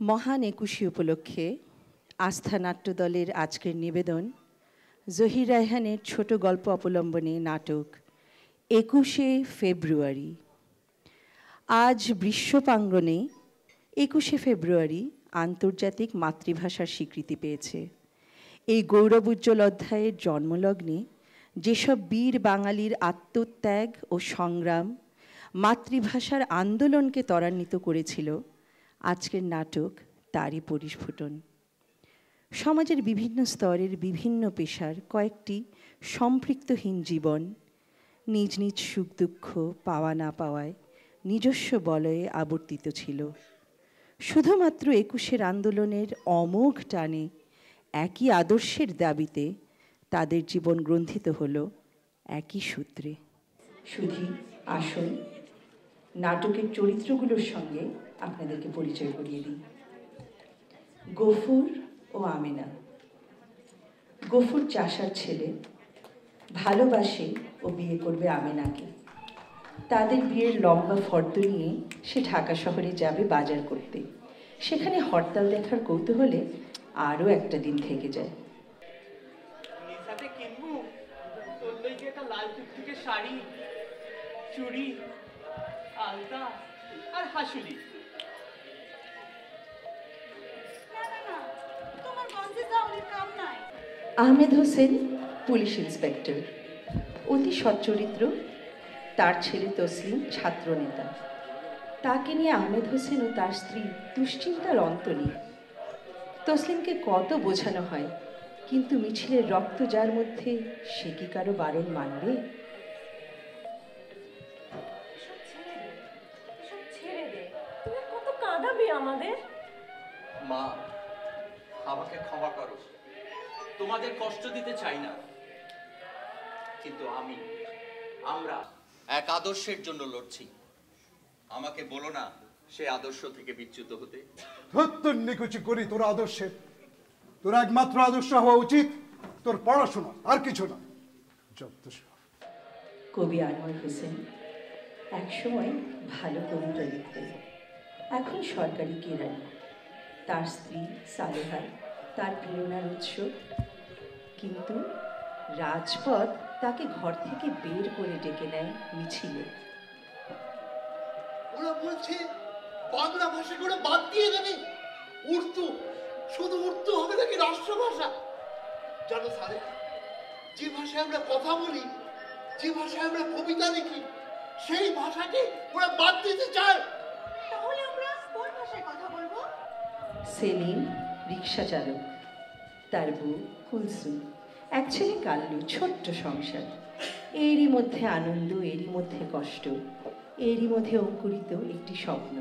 মহান একুশে উপলক্ষে আস্থা নাট্য দলের আজকের নিবেদন জহির রায়হানের ছোট গল্প অবলম্বনে নাটক ২১শে ফেব্রুয়ারি। আজ বিশ্বপ্রাঙ্গণে ২১শে ফেব্রুয়ারি আন্তর্জাতিক মাতৃভাষার স্বীকৃতি পেয়েছে। এই গৌরবোজ্জ্বল অধ্যায়ের জন্মলগ্নে যেসব বীর বাঙালির আত্মত্যাগ ও সংগ্রাম মাতৃভাষার আন্দোলনকে ত্বরান্বিত করেছিল, আজকের নাটক তারই পরিস্ফুটন। সমাজের বিভিন্ন স্তরের বিভিন্ন পেশার কয়েকটি সম্পৃক্তহীন জীবন নিজ নিজ সুখ দুঃখ পাওয়া না পাওয়ায় নিজস্ব বলয়ে আবর্তিত ছিল। শুধুমাত্র একুশের আন্দোলনের অমোঘ টানে একই আদর্শের দাবিতে তাদের জীবন গ্রন্থিত হলো একই সূত্রে। শুধু আসুন নাটকের চরিত্রগুলোর সঙ্গে আপনাদেরকে পরিচয় করিয়ে দিই। গফুর ও আমেনা। গফুর চাষার ছেলে, ভালোবাসে ও বিয়ে করবে আমেনাকে। তাদের বিয়ের লম্বা ফর্দ নিয়ে সে ঢাকা শহরে যাবে বাজার করতে। সেখানে হরতাল দেখার কৌতূহলে আরও একটা দিন থেকে যায়। লাল টুকটুকে শাড়ি, চুড়ি, আলতা আর হাসুলি। আহমেদ হোসেন পুলিশ ইন্সপেক্টর, অতি সচ্চরিত্র। তার ছেলে তসলিম ছাত্রনেতা। তাকে নিয়ে আহমেদ হোসেন ও তার স্ত্রী দুশ্চিন্তার অন্ত নেই। তসলিমকে কত বোঝানো হয়, কিন্তু মিছিলের রক্ত যার মধ্যে সে কি কারো বারণ মানবে? আমাদের মা, আমাকে ক্ষমা করো, তোমাদের কষ্ট দিতে চাই না, কিন্তু আমরা এক আদর্শের জন্য লড়ছি। আমাকে বলো না সে আদর্শ থেকে বিচ্যুত হতে। নিকুচি করি তোর আদর্শের। তোর একমাত্র আদর্শ হওয়া উচিত তোর পড়াশোনা, আর কিছু না। কবি আনোয়ার হোসেন একসময় ভালো কবিতা লিখতেন, এখন সরকারি কেরানি। তার স্ত্রী সালেহা তার প্রেরণার উৎস, কিন্তু রাজপথ তাকে ঘর থেকে বের করে ডেকে নেয় মিছিলে। ওরা বলছে বাংলা ভাষাকে ওরা বাদ দিয়ে দেবে, উর্দু, শুধু উর্দু হবে নাকি রাষ্ট্রভাষা। জানো সালে, যে ভাষায় আমরা কথা বলি, যে ভাষায় আমরা কবিতা লিখি, সেই ভাষাকে ওরা বাদ দিতে চায়। তাহলে আমরা কোন ভাষায় কথা বলবো? সেলিম রিক্সা চালক, তার বউ কুলসুম, এক ছেলে কাল্লু, ছোট্ট সংসার। এরই মধ্যে আনন্দ, এরই মধ্যে কষ্ট, এরই মধ্যে অঙ্কুরিত একটি স্বপ্ন।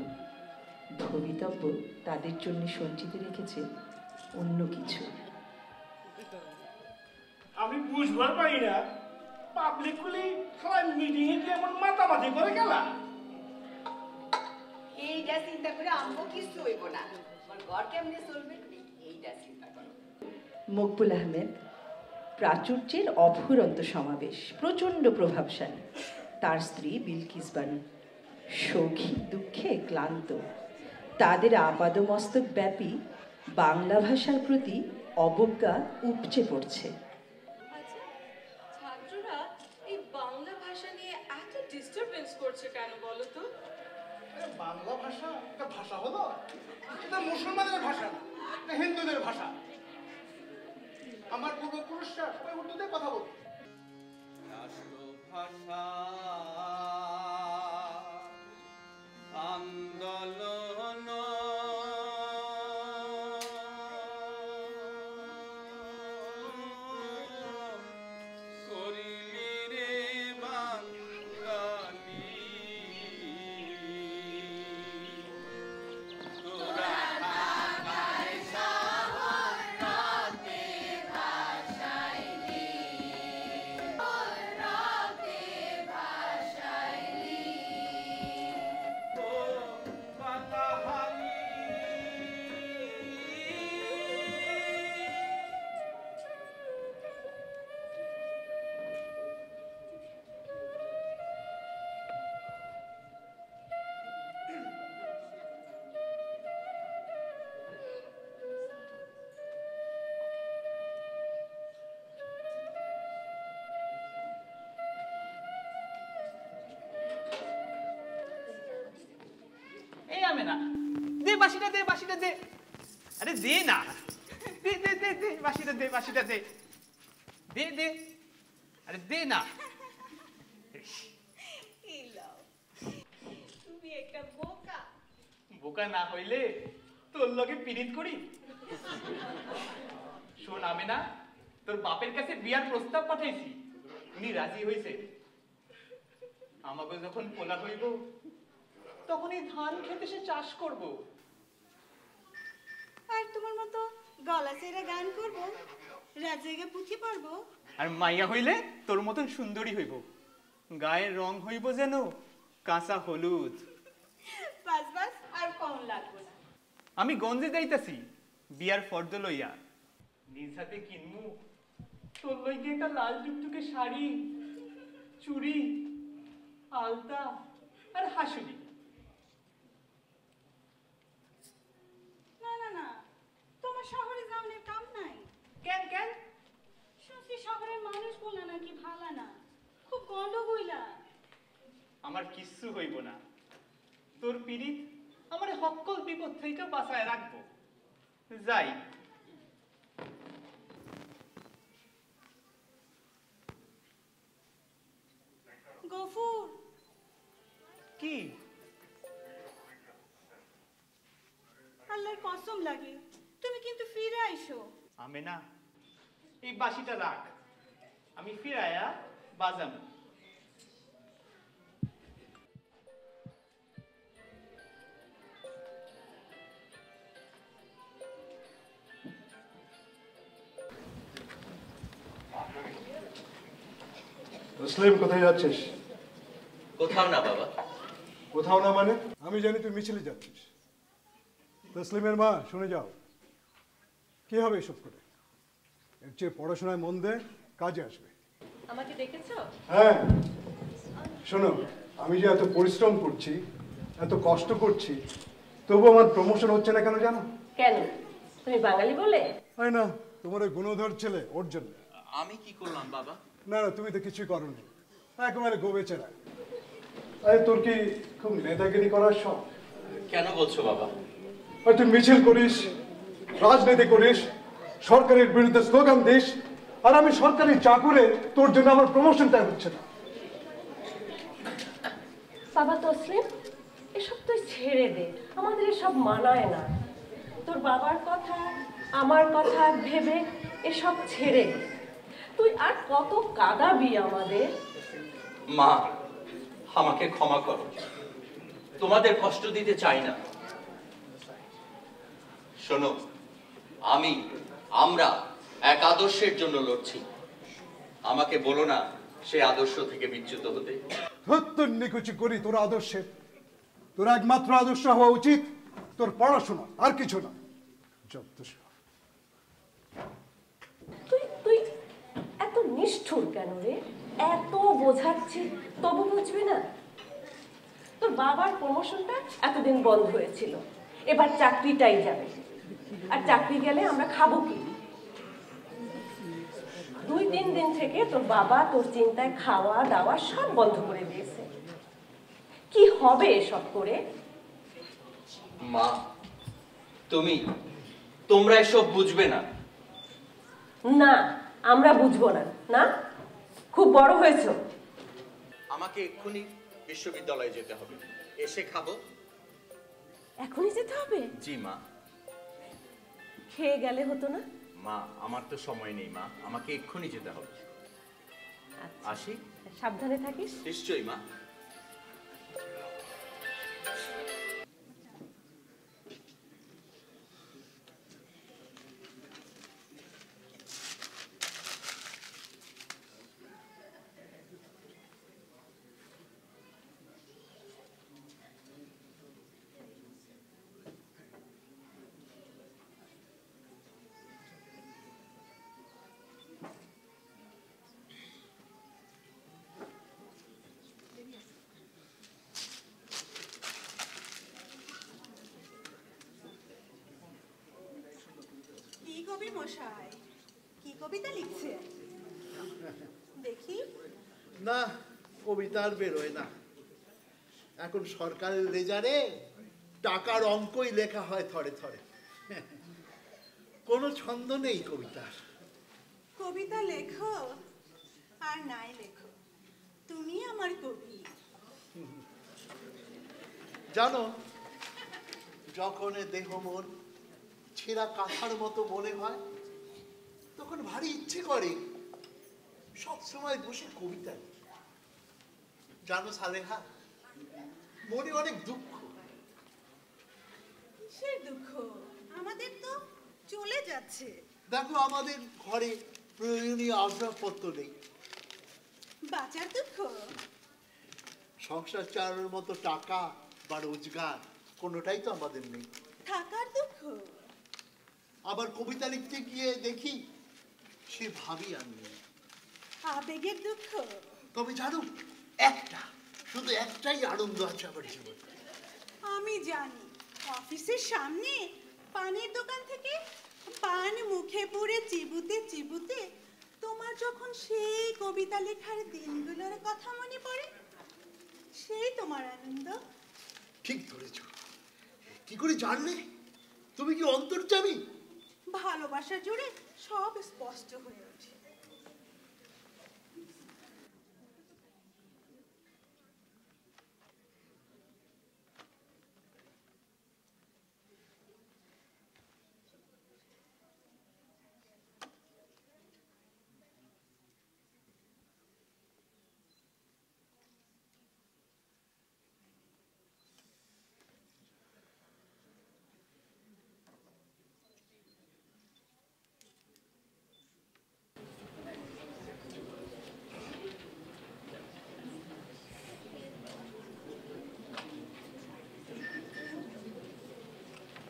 ভবিতব্য তাদের জন্য সঞ্চিত রেখেছে অন্য কিছু। আমি বুঝবার পারি না, পাবলিকলি সবাই মিটিং এ এমন মাতামাতি করে গেলা। এইটা চিন্তা করে আমগো কিছু হইব না, আমার ঘর কেমনে চলবে এইটা চিন্তা করো। মকবুল আহমেদ, প্রাচুর্যের অফুরন্ত সমাবেশ, প্রচণ্ড প্রভাবশালী। তার স্ত্রী বিলকিস বানু, শৌখিক দুঃখে ক্লান্ত। তাদের আপাদমস্তক ব্যাপী বাংলা ভাষার প্রতি অবজ্ঞা উপচে পড়ছে। আচ্ছা, ছাত্ররা এই বাংলা ভাষা নিয়ে এত ডিস্টারবেন্স করছে কেন বলো তো? বাংলা ভাষা একটা ভাষা হলো? এটা মুসলমানের ভাষা না, এটা হিন্দুদের ভাষা। আমার পূর্বপুরুষরা সবাই উর্দুতে কথা বলত। রাষ্ট্রভাষা আন্দোলন করিলি রে বাঙালি, তোরা ঢাকায় শহর রাতে ভাষাইলি, রাতে ভাষা নামে না। দে বাঁশিটা দে, বাঁশিটা দে। আরে দে না, দে দে দে দে বাঁশিটা দে, বাঁশিটা দে, দে দে, আরে দে না। তুমি একটা বোকা। বোকা না হইলে তোর লগে পিরিত করি। শোন আমেনা, তোর বাপের কাছে বিয়ার প্রস্তাব পাঠাইছি, উনি রাজি হইছে। আমাকে যখন পোলা হইব তখন এই ধান খেতে সে চাষ করব। আর তোমার মতো গলা চেরা গান করবো, রাত জায়গা পুঁথি পারবো। আর মাইয়া হইলে তোর মতন সুন্দরী হইব, গায়ের রং হইব যেন কাঁচা হলুদ। বাস বাস, আর কম লাগবো না। আমি গঞ্জে যাইতাছি বিয়ার ফর্দ লইয়া, নিজ হাতে কিনমু তোর লইগে একটা লাল টুকটুকে শাড়ি, চুড়ি, আলতা আর হাসুলি। না না না, তোমার শহরে যাওয়ার কাম নাই। কেন কেন? শুনছি শহরের মানুষগুলা নাকি ভালো না, খুব গন্ডগোলা। আমার কিচ্ছু হইব না, তোর পিরিত আমার সকল বিপদ থেকে বাঁচায় রাখবো। যাই। গফুর, কি? আল্লাহর কসম লাগে, তুমি কিন্তু ফিরে আইসো। আমেনা, এই বাঁশিটা রাখ, আমি ফিরায়া বাজাবো। মুসলিম, কোথায় যাচ্ছিস? কোথাও না বাবা। কোথাও না মানে? আমি জানি তুই মিছিলে যাচ্ছিস। তসলিমের মা, শুনে যাও, কি হবে এসব করে? এর চেয়ে পড়াশোনায় মন দে, কাজে আসবে। আমাকে দেখেছো? হ্যাঁ, শোনো, আমি যে এত পরিশ্রম করছি, এত কষ্ট করছি, তবু আমার প্রমোশন হচ্ছে না কেন জানো? কেন? তুমি বাঙালি বলে? হয় না, তোমার ওই গুণধর ছেলে, ওর জন্য। আমি কি করলাম বাবা? না না, তুমি তো কিছুই করোনি, একেবারে গোবেচারা। আরে তোর কি খুব নেতাগিরি করার শখ? কেন বলছো বাবা? তুই মিছিল করিস, রাজনীতি করিস, সরকারের বিরুদ্ধে স্লোগান দিস, আর আমি সরকারি চাকুরে, তোর জন্য আমার প্রমোশনটা হচ্ছে না। বাবা তসলিম, এসব তুই ছেড়ে দে, আমাদের এসব মানায় না। তোর বাবার কথা, আমার কথা ভেবে এসব ছেড়ে দে। তুই আর কত কাঁদাবি আমাদের? মা, আমাকে ক্ষমা করো, তোমাদের কষ্ট দিতে চাই না। শোনো, আমরা এক আদর্শের জন্য লড়ছি। আমাকে বলো না সে আদর্শ থেকে বিচ্যুত হতে। তোর নিকুচি করি তোর আদর্শে। তোর একমাত্র আদর্শ হওয়া উচিত তোর পড়াশোনা, আর কিছু না। তুই তুই এত নিষ্ঠুর কেন রে? এত বোঝাচ্ছি তবু বুঝবি না? তোর বাবার প্রমোশনটা এতদিন বন্ধ হয়েছিল, এবার চাকরিটাই যাবে। আর চাকরি গেলে আমরা খাবো কি? 2-3 দিন থেকে তোর বাবা তোর চিন্তায় খাওয়া দাওয়া সব বন্ধ করে দিয়েছে। কি হবে এসব করে? মা, তোমরা এসব বুঝবে না। না, আমরা বুঝবো না। না, খুব বড় হয়েছো। আমাকে এক্ষুনি বিশ্ববিদ্যালয়ে যেতে হবে, এসে খাবো। এখনই যেতে হবে? জি মা। খেয়ে গেলে হতো না? মা, আমার তো সময় নেই মা, আমাকে এক্ষুনি যেতে হবে। আসি। সাবধানে থাকিস। নিশ্চয়ই মা। কবি মশাই কি কবিতা লিখছে দেখি? না, কবিতা আর বেরোয় না। এখন সরকারের রেজারে টাকার অঙ্কই লেখা হয় থরে থরে। কোনো ছন্দ নেই কবিতার। কবিতা লেখো আর নাই লেখো, তুমি আমার কবি। জানো, যখন দেহ মন ছেঁড়া কাঁথার মতো মনে হয়, তখন ভারী ইচ্ছে করে সবসময় বসে কবিতা লিখি। জানো সালেহা, মনে অনেক দুঃখ। কিসের দুঃখ? আমাদের তো চলে যাচ্ছে। দেখো, আমাদের ঘরে প্রয়োজনীয় আসবাবপত্র নেই। বাঁচার দুঃখ? সংসার চালানোর মতো টাকা বা রোজগার কোনোটাই তো আমাদের নেই। থাকার দুঃখ? আবার কবিতা লিখতে গিয়ে দেখি সে ভাবি আমি। আবেগের দুঃখ? তবে জানো, শুধু একটাই আনন্দ আছে আমার জীবনে। আমি জানি, অফিসের সামনে পানের দোকান থেকে পান মুখে পুরে চিবুতে চিবুতে তোমার যখন সেই কবিতা লেখার দিনগুলোর কথা মনে পড়ে, সেই তোমার আনন্দ। ঠিক ধরেছ। কি করে জানলে? তুমি কি অন্তর্যামী? ভালোবাসা জুড়ে সব স্পষ্ট হয়ে ওঠে।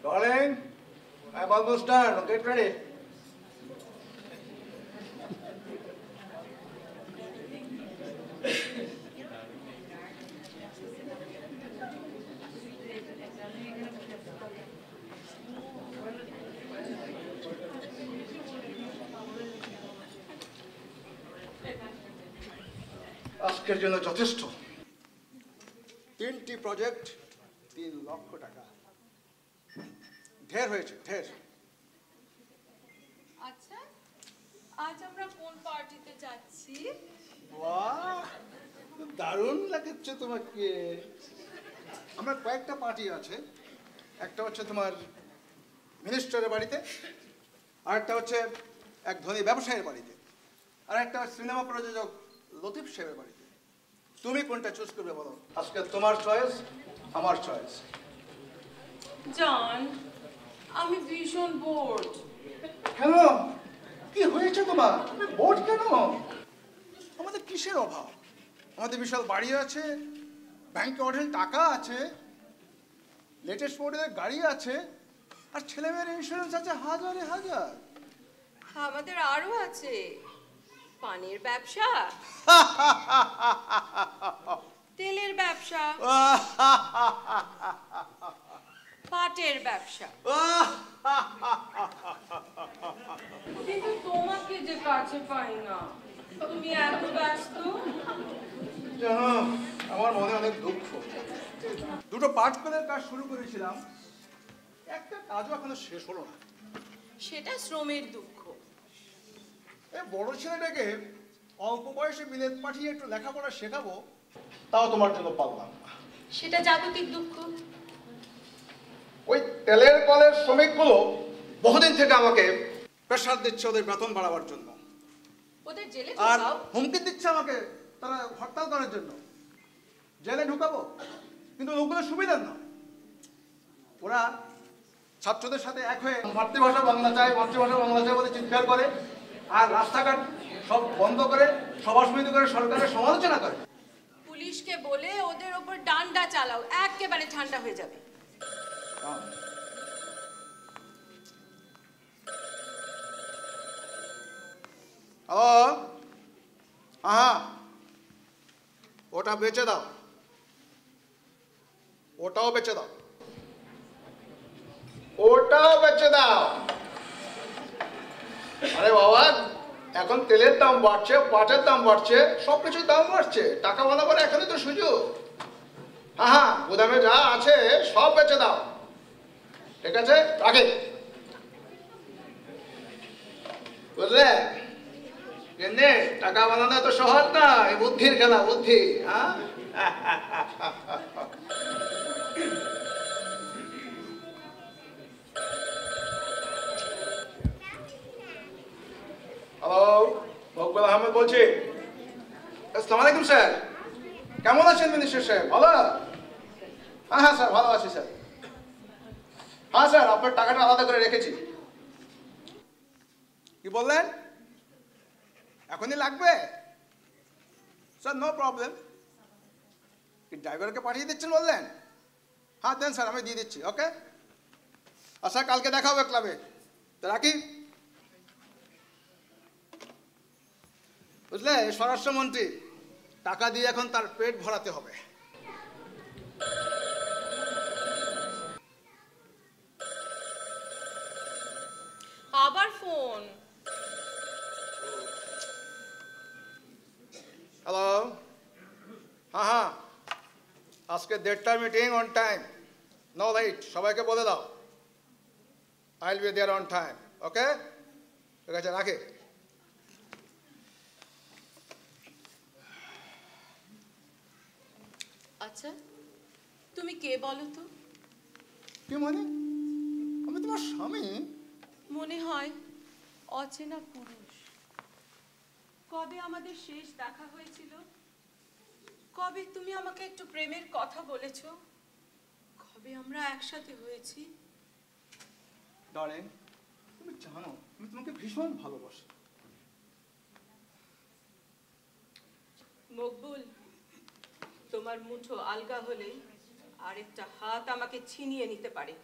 Darling, I'm almost done. Get ready. আজকের জন্য যথেষ্ট। 3টি প্রজেক্ট, 3 লক্ষ টাকা। ঢের হয়েছে, ঢের। আচ্ছা, আজ আমরা কোন পার্টিতে যাচ্ছি? বাহ, দারুণ লাগছে তোমাকে। আমরা কয়েকটা পার্টি আছে। একটা হচ্ছে তোমার মিনিস্টারের বাড়িতে, আর একটা হচ্ছে এক ধনী ব্যবসায়ীর বাড়িতে, আর একটা সিনেমা প্রযোজক লতিফ সাহেবের বাড়িতে। তুমি কোনটা চুজ করবে বলো? আজকে তোমার চয়েস, আমার চয়েস। জান, আমি ভীষণ বোর্ড। কেন? কি হয়েছে তোমার? তুমি বোর্ড কেন? আমাদের কিসের অভাব? আমাদের বিশাল বাড়ি আছে, ব্যাংকে অঢেল টাকা আছে, লেটেস্ট মডেলের গাড়ি আছে, আর ছেলেমেয়ের ইন্স্যুরেন্স আছে হাজারে হাজার। আমাদের আরো আছে, পানির ব্যবসা, তেলের ব্যবসা, পাটের ব্যবসা। কিন্তু তোমাকে যে কাছে পাই না, তুমি এত ব্যস্ত। জানো, আমার মনে অনেক দুঃখ। 2টো পার্ট পেলের কাজ শুরু করেছিলাম, একটা কাজও এখনো শেষ হলো না। সেটা শ্রমের দুঃখ। এই বড় ছেলেটাকে অল্প বয়সে বিলেত পাঠিয়ে একটু লেখাপড়া শেখাবো, তাও তোমার জন্য পারলাম না। সেটা জাগতিক দুঃখ। ওই তেলের কলের শ্রমিকগুলো বহুদিন থেকে আমাকে প্রেশার দিচ্ছে ওদের বেতন বাড়াবার জন্য, ওদের জেলে আর ঢুকাও। হুমকি দিচ্ছে আমাকে তারা হরতাল করার জন্য। জেলে ঢুকাবো, কিন্তু ওগুলো সুবিধার না। ওরা ছাত্রদের সাথে এক হয়ে মাতৃভাষা বাংলা চাই, মাতৃভাষা বাংলা চাই বলে চিৎকার করে, আর রাস্তাঘাট সব বন্ধ করে সভা সমিতি করে সরকারের সমালোচনা করে। পুলিশকে বলে ওদের ওপর ডান্ডা চালাও, একেবারে ঠান্ডা হয়ে যাবে। ওটা বেচে দাও, ওটাও বেচে দাও, ওটাও বেচে দাও। আরে বাবা, এখন তেলের দাম বাড়ছে, পাটের দাম বাড়ছে, সবকিছুর দাম বাড়ছে। টাকা ভালো করে এখনই তো সুযোগ। হ্যাঁ হ্যাঁ, গুদামে যা আছে সব বেচে দাও, ঠিক আছে? রাখে, বুঝলে? কেনে টাকা বানানো তো সহজ না, এই বুদ্ধির খেলা, বুদ্ধি। হ্যাঁ, হ্যালো, মকবুল আহমেদ বলছি। আসসালামু আলাইকুম স্যার, কেমন আছেন মিনিস্টার সাহেব? ভালো? হ্যাঁ হ্যাঁ স্যার, ভালো আছি স্যার। হ্যাঁ স্যার, আপনার টাকাটা আলাদা করে রেখেছি। কি বললেন? এখনই লাগবে? Sir no problem. কি ড্রাইভারকে পাঠিয়ে দিচ্ছেন বললেন? হ্যাঁ দেন স্যার, আমি দিয়ে দিচ্ছি। ওকে, আচ্ছা কালকে দেখা হবে ক্লাবে, তো রাখি। বুঝলে, স্বরাষ্ট্রমন্ত্রী টাকা দিয়ে এখন তার পেট ভরাতে হবে। আবার ফোন। হ্যালো, হ্যাঁ হ্যাঁ, আজকে 1:30টার meeting, on time, no late. সবাইকে বলে দাও I will be there on time. Okay, ঠিক আছে, রাখি। আচ্ছা, তুমি কে বলো তো? কি মানে? আমি তোমার স্বামী। মনে হয় অচেনা পুরুষ। কবে আমাদের শেষ দেখা হয়েছিল? কবে তুমি আমাকে একটু প্রেমের কথা বলেছো? কবে আমরা একসাথে হয়েছি? ডার্লিং, তুমি জানো আমি তোমাকে ভীষণ ভালোবাসি। মকবুল, তোমার মুঠো আলগা হলেই আরেকটা হাত আমাকে ছিনিয়ে নিতে পারে।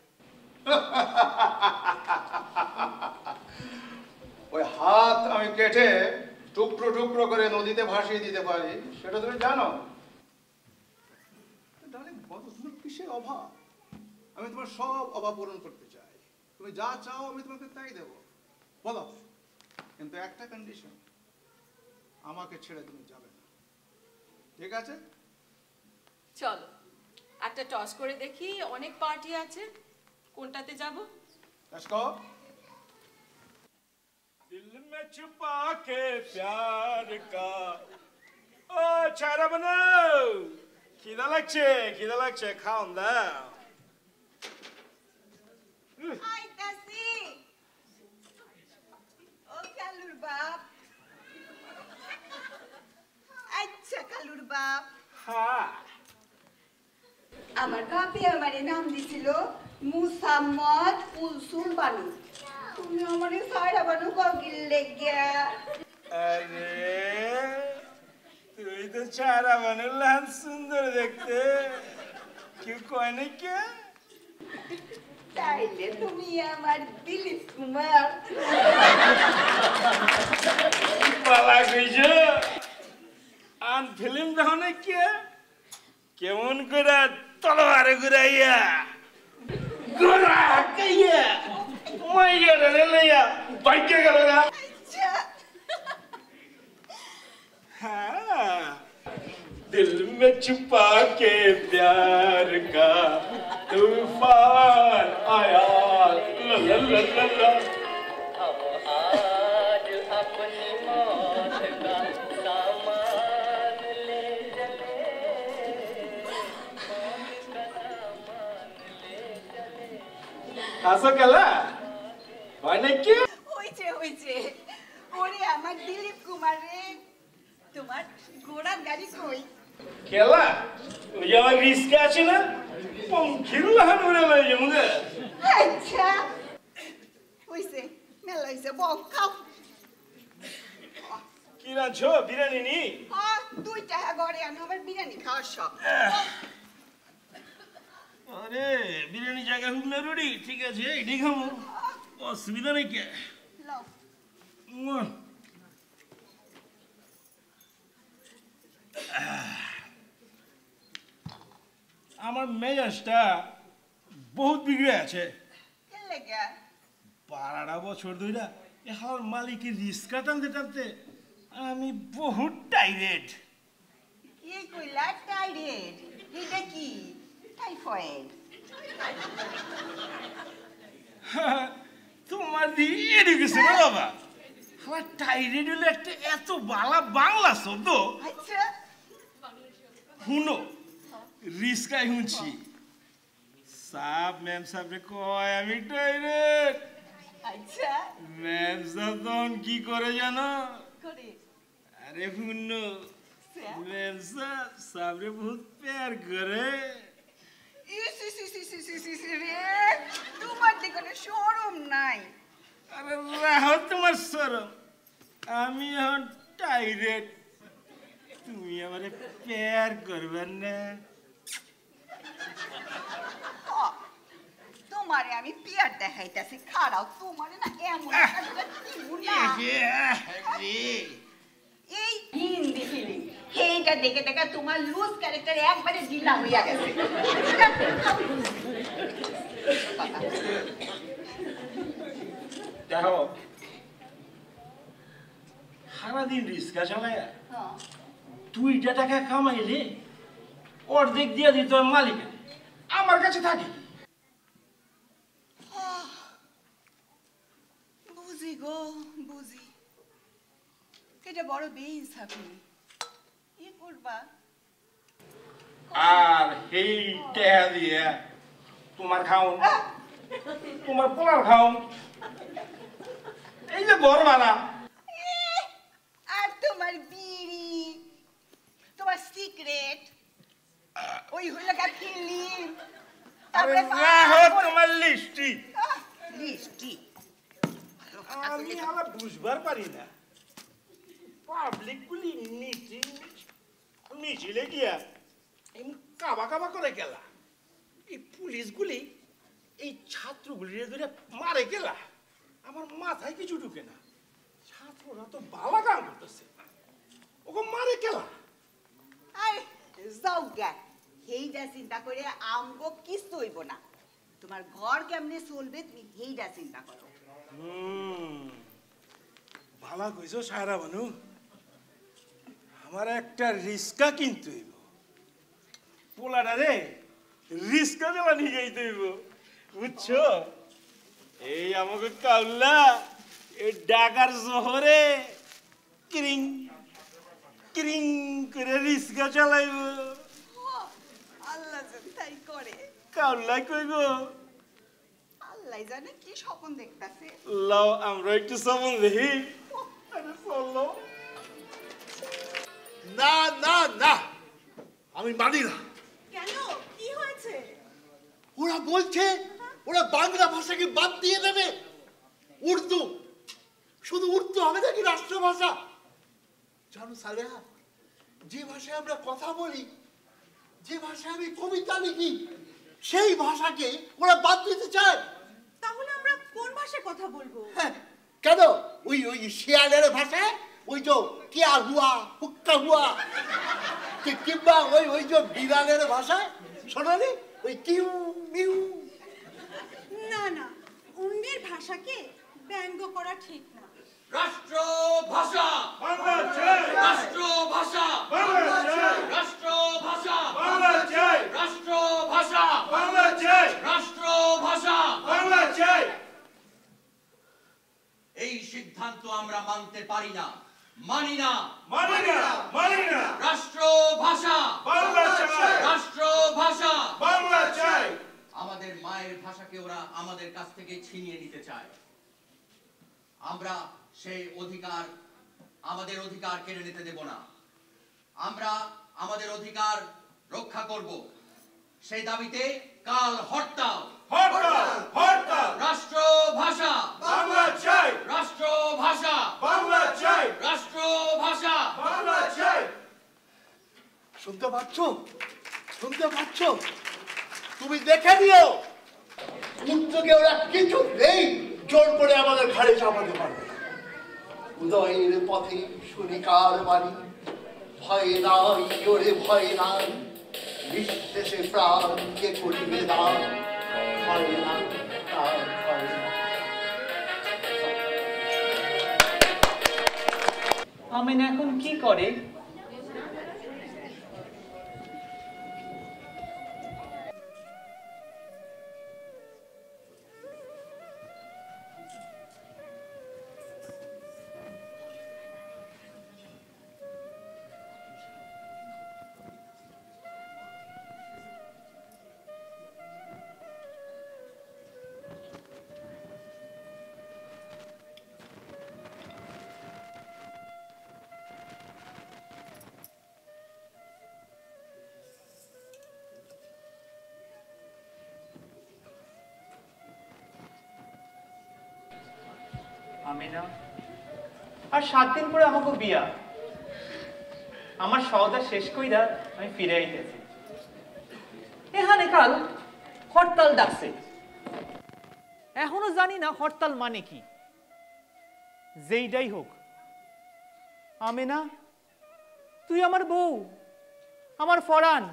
ওই হাত আমি কেটে টুকরো টুকরো করে নদীতে ভাসিয়ে দিতে পারি, সেটা তুমি জানো? ডার্লিং, বলো তোমার কিসের অভাব? আমি তোমার সব অভাব পূরণ করতে চাই। তুমি যা চাও আমি তোমাকে তাই দেবো, বলো। কিন্তু একটা কন্ডিশন, আমাকে ছেড়ে তুমি যাবে না, ঠিক আছে? চলো একটা টস করে দেখি, অনেক পার্টি আছে, কোনটাতে যাব? Let's go. दिल में छुपा के प्यार का ও ছাড়া বানো, খিদা লাগছে, খাওন দাও। আইতাছি। ও কালুর বাপ। আচ্ছা কালুর বাপ, হ্যাঁ, আমার বাপে আমারে নাম দিছিল মুসাম্মদ কুলসুম বানু। তুমি আমারে সাইরা বানু কগিল লেগিয়া। আরে তুই তো ছাড়া বানো লান সুন্দর দেখতে, কেউ কয় না কে? তাইলে তুমি আমার দিলীপ কুমার। পালা কইছো আন ফিল্ম দেখো না কে? কেমন করে তলোয়ারে ঘুরাইয়া গোরা কাইয়া মাইয়া রে লইয়া বাইকে গেল না। আচ্ছা, हाँ, दिल में छुपा के प्यार का तूफान आया, ला ला ला ला ला। अब आज अपनी मौत का सामान ले चले, मौत का सामान ले चले। आसो कला, वाने क्या? হইছে ওরে আমার দিলীপ কুমার রে, তোমার ঘোড়ার গাড়ি কই? केला, ये वाला रिस्क আছে না? পঙ্খিরলা হানুরে লই যামুগে। আচ্ছা হইছে, মেলা হইছে, বউ খাও। কি রাঁধছো? বিরিয়ানি নি? দুইটা ঘরে আনো, আমার বিরিয়ানি খাওয়ার শখ। আরে বিরিয়ানি জায়গা হুগলা রুটি, ঠিক আছে এটাই খাবো, অসুবিধা নেই কে। লও। আমার মেজাজটা বহুত বিগড়ে আছে। কেন লাগা? 12টা বছর ধরে এখন মালিকের রিস্কা টানতে টানতে আমি বহুত টাইরেড। কি কইলা টাইরেড? এটা কি? টাইফয়েড। তোমার দিয়ে এডুকেশন বাবা, আমার টাইরেড হলো একটা এত বালা বাংলা শব্দ। আচ্ছা শুনো, রিস্কাই শুনছি সাপ ম্যাম সাপরে কয় আমি টাইরেড। আচ্ছা ম্যাম সাপ তখন কি করে জানো? করে আরে শুনো, ম্যাম সাপ সাপরে বহুত প্যার করে। তোমার দিকে কোনো শরম নাই। আরে রাহো তোমার শরম, আমি এখন টাইরেড, তুমি আমারে প্যার করবেন না? তোমারে আমি পিয়ার দেখাইতেছি, খাড়াও। তোমারে না এমন এই হিন্দি ফিল্ম এইটা দেখে দেখে তোমার লুজ ক্যারেক্টার একবারে ঢিলা হইয়া গেছে। দেখো, সারাদিন রিস্কা চালায় 2টা টাকা কামাইলে অর্ধেক দিয়ে দিত মালিকের, আমার কাছে থাকে। বুঝি গো বুঝি, এটা বড় বেইনসাফি। কি করবা? আর এই টাকা দিয়ে তোমার খাওন, তোমার পোলার খাওন, এই যে বরবালা, আর তোমার বিড়ি, তোমার সিক্রেট, ওই হলো গা ফিল্ম। আরে রাহো তোমার লিস্টি। লিস্টি আমি আবার বুঝবার পারি না, পাবলিক গুলি মিছিলে গিয়া কাবা কাবা করে গেলা, এই পুলিশগুলি এই ছাত্রগুলির ধরে মারে গেলা, আমার মাথায় কিছু ঢুকে না। ছাত্ররা তো বালা কাম করতেছে, ওকে মারে গেলা। আরে যাও গা, হেইটা চিন্তা করে আমগো কিছু হইব না। তোমার ঘর কেমনে চলবে তুমি হেইটা চিন্তা করো। ভালো কইছো সায়রা বানু, আমার একটা রিস্কা কিনতে হইব, পোলাটা রে রিস্কা দেওয়া নিয়ে যাইতে হইব, বুঝছো? এই আমাকে কাউলা এই ঢাকার শহরে কিরিং কিরিং করে রিস্কা চালাইব। আল্লাহ যেন তাই করে। কাউলা কইব আল্লাহ জানে কি স্বপ্ন দেখতাছে। লাও আমরা একটু স্বপ্ন দেখি। আরে চলো। না না না, আমি মানি না। কেন, কি হয়েছে? ওরা বলছে ওরা বাংলা ভাষাকে বাদ দিয়ে দেবে, উর্দু, শুধু উর্দু হবে নাকি রাষ্ট্রভাষা? জানো সালেহা, যে ভাষায় আমরা কথা বলি, যে ভাষায় আমি কবিতা লিখি, সেই ভাষাকে ওরা বাদ দিতে চায়। তাহলে আমরা কোন ভাষায় কথা বলবো? হ্যাঁ, কেন? ওই ওই শিয়ালের ভাষায়, ওই যে কিয়া হুয়া হুক্কা হুয়া, কিংবা ওই ওই যে বিড়ালের ভাষায় শোনালি, ওই কিউ মিউ। না না, অন্যের ভাষাকে ব্যঙ্গ করা ঠিক না। রাষ্ট্রভাষা বাংলা চাই, রাষ্ট্রভাষা বাংলা চাই, রাষ্ট্রভাষা বাংলা চাই, রাষ্ট্রভাষা বাংলা চাই, রাষ্ট্রভাষা বাংলা চাই। এই সিদ্ধান্ত আমরা মানতে পারি না, মানি না, মানি না, মানি না। রাষ্ট্রভাষা বাংলা চাই, রাষ্ট্রভাষা বাংলা চাই। আমাদের মায়ের ভাষাকে ওরা আমাদের কাছ থেকে ছিনিয়ে নিতে চায়। আমরা সেই অধিকার, আমাদের অধিকার কেড়ে নিতে দেব না। আমরা আমাদের অধিকার রক্ষা করব। সেই দাবিতে কাল হরতাল, হরতাল, হরতাল। রাষ্ট্রভাষা বাংলা চাই, রাষ্ট্রভাষা বাংলা চাই, রাষ্ট্রভাষা বাংলা চাই। শুনতে পাচ্ছ? শুনতে পাচ্ছ? তুমি দেখে নিও, পুত্রকে ওরা কিছু নেই জোর করে আমাদের ঘাড়ে চাপাতে পারবে। উদয়ের পথে শুনিকার বাণী, ভয় নাই ওরে ভয় নাই, নিঃশেষে প্রাণকে করিবে দান, ভয় নাই তার ভয় নাই। আমিন এখন কি করে? আমেনা, আর 7 দিন পরে আমাকে বিয়া। আমার সওদা শেষ কইরা আমি ফিরে আইতেছি। এখানে কাল হরতাল ডাকছে। এখনো জানি না হরতাল মানে কি। যেইটাই হোক, আমেনা তুই আমার বউ, আমার ফরান।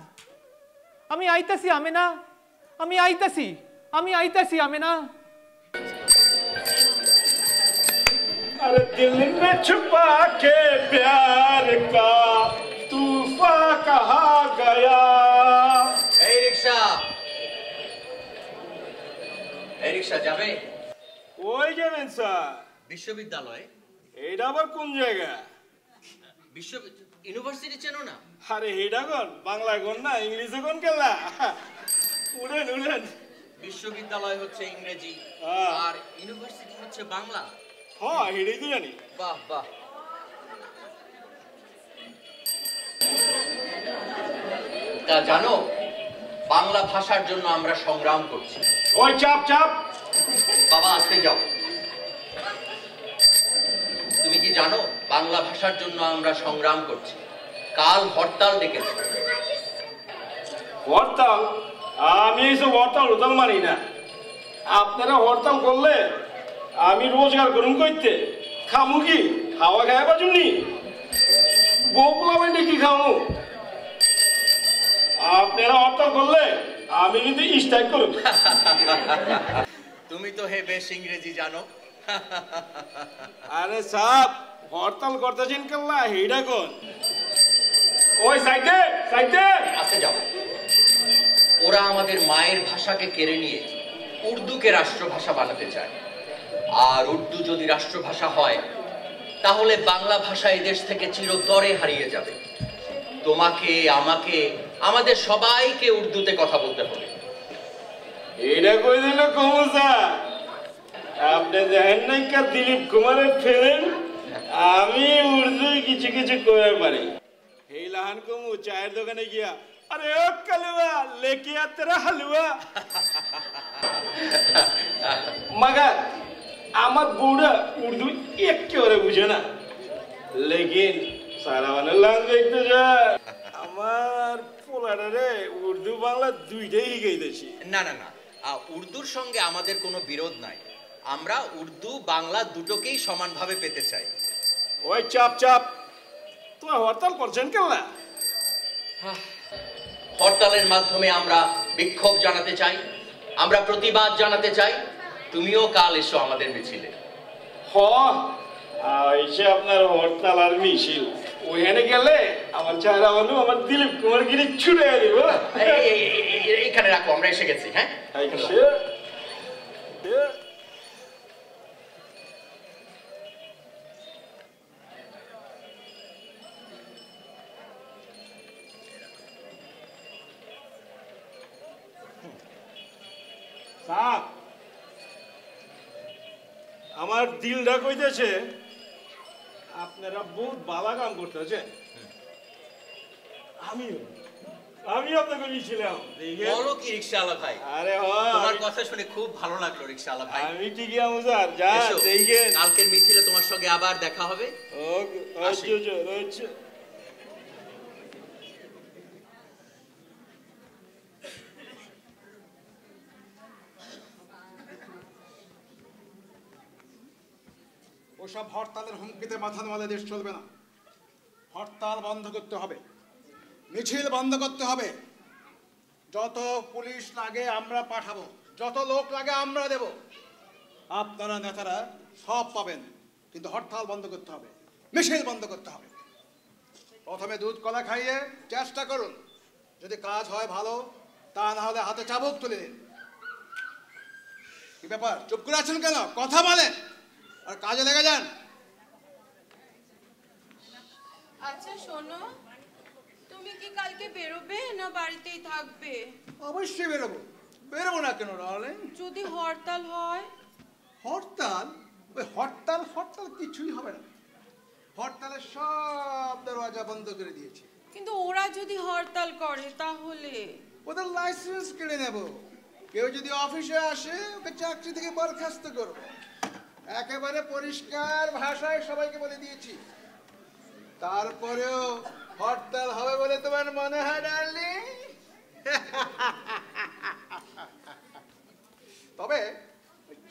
আমি আইতাছি আমেনা, আমি আইতাছি, আমি আইতাছি আমেনা। अरे दिल में छुपा के प्यार का तूफान कहाँ गया? এই রিকশা যাবে? ওই যাবেন স্যার। বিশ্ববিদ্যালয়? এইটা আবার কোন জায়গা? ইউনিভার্সিটি চেনো না? আরে এইটা কোন বাংলা কোন না ইংলিশে কোন কেলা? উড়েন উড়েন। বিশ্ববিদ্যালয় হচ্ছে ইংরেজি আর ইউনিভার্সিটি হচ্ছে বাংলা। হ্যাঁ এটাই তো জানি। বাহ বাহ। তা জানো বাংলা ভাষার জন্য আমরা সংগ্রাম করছি। ওই চাপ চাপ বাবা আসতে যাও। তুমি কি জানো বাংলা ভাষার জন্য আমরা সংগ্রাম করছি? কাল হরতাল ডেকেছি। হরতাল? আমি এইসব হরতাল হরতাল মানি না। আপনারা হরতাল করলে আমি রোজগার করুন করতে খামু কি? খাওয়া খায় বাজুনি বউগুলা বাইরে কি খামু? আপনারা হরতাল করলে আমি কিন্তু স্ট্রাইক করব। তুমি তো হে বেশ ইংরেজি জানো। আরে সাপ হরতাল করতেছেন কেল্লা হেডা কোন? ওই সাইডে সাইডে আসতে যাও। ওরা আমাদের মায়ের ভাষাকে কেড়ে নিয়ে উর্দুকে রাষ্ট্রভাষা বানাতে চায়। আর উর্দু যদি রাষ্ট্রভাষা হয় তাহলে বাংলা ভাষা এই দেশ থেকে চিরতরে হারিয়ে যাবে। তোমাকে, আমাকে, আমাদের সবাইকে উর্দুতে কথা বলতে হবে। এটা কই দিল কমসা? আপনি দেখেন নাই কা দিলীপ কুমারের ফিল্ম? আমি উর্দু কিছু কিছু কইতে পারি। এই লাহান কমু চায়ের দোকানে গিয়া আরে ও কালুয়া লেকে আ তেরা হালুয়া। মগর আমার বউরা উর্দু একেবারে বুঝে না, লেকিন সারা মানে লান দেখতে যায়। আমার পোলারে উর্দু বাংলা দুইটাই শিখাইতেছি। না না না, উর্দুর সঙ্গে আমাদের কোনো বিরোধ নাই। আমরা উর্দু বাংলা দুটোকেই সমানভাবে পেতে চাই। ওই চাপ চাপ, তোমরা হরতাল করছেন কেন? হরতালের মাধ্যমে আমরা বিক্ষোভ জানাতে চাই, আমরা প্রতিবাদ জানাতে চাই। তুমিও কাল এসো আমাদের মিছিলে। এসে আপনার হরতাল আর মিছিল ওইখানে গেলে আমার চেহারা বলু আমার দিলীপ কুমার গিরি ছুটে দিব। এখানে রাখো, আমরা এসে গেছি। হ্যাঁ আমার দিলটা কইতেছে আপনারা বহুত ভালো কাম করতেছেন। আমি আপনাকে নিয়েছিলাম। বলো কি রিকশাওয়ালা ভাই? আরে তোমার কথা শুনে খুব ভালো লাগলো রিকশাওয়ালা ভাই। আমি ঠিকই আমুজার যা দেখেন কালকের মিছিলে তোমার সঙ্গে আবার দেখা হবে। ওসব হরতালের হুমকিতে মাথা নোয়ালে দেশ চলবে না। হরতাল বন্ধ করতে হবে, মিছিল বন্ধ করতে হবে। যত পুলিশ লাগে আমরা পাঠাবো, যত লোক লাগে আমরা দেব। আপনারা নেতারা সব পাবেন, কিন্তু হরতাল বন্ধ করতে হবে, মিছিল বন্ধ করতে হবে। প্রথমে দুধ কলা খাইয়ে চেষ্টা করুন, যদি কাজ হয় ভালো, তা না হলে হাতে চাবুক তুলে দিন। কি ব্যাপার, চুপ করে আছেন কেন? কথা বলেন আর কাজে লেগে যান। আচ্ছা শোনো, তুমি কি কালকে বেরোবে না বাড়িতেই থাকবে? অবশ্যই বেরোবো। বেরোবো না কেন ডার্লিং? যদি হরতাল হয়? হরতাল? ওই হরতাল হরতাল কিছুই হবে না। হরতালের সব দরওয়াজা বন্ধ করে দিয়েছি। কিন্তু ওরা যদি হরতাল করে তাহলে? ওদের লাইসেন্স কেড়ে নেব। কেউ যদি অফিসে আসে ওকে চাকরি থেকে বরখাস্ত করবো। একেবারে পরিষ্কার ভাষায় সবাইকে বলে দিয়েছি। তারপরেও হরতাল হবে বলে তোমার মনে হয় ডার্লিং? তবে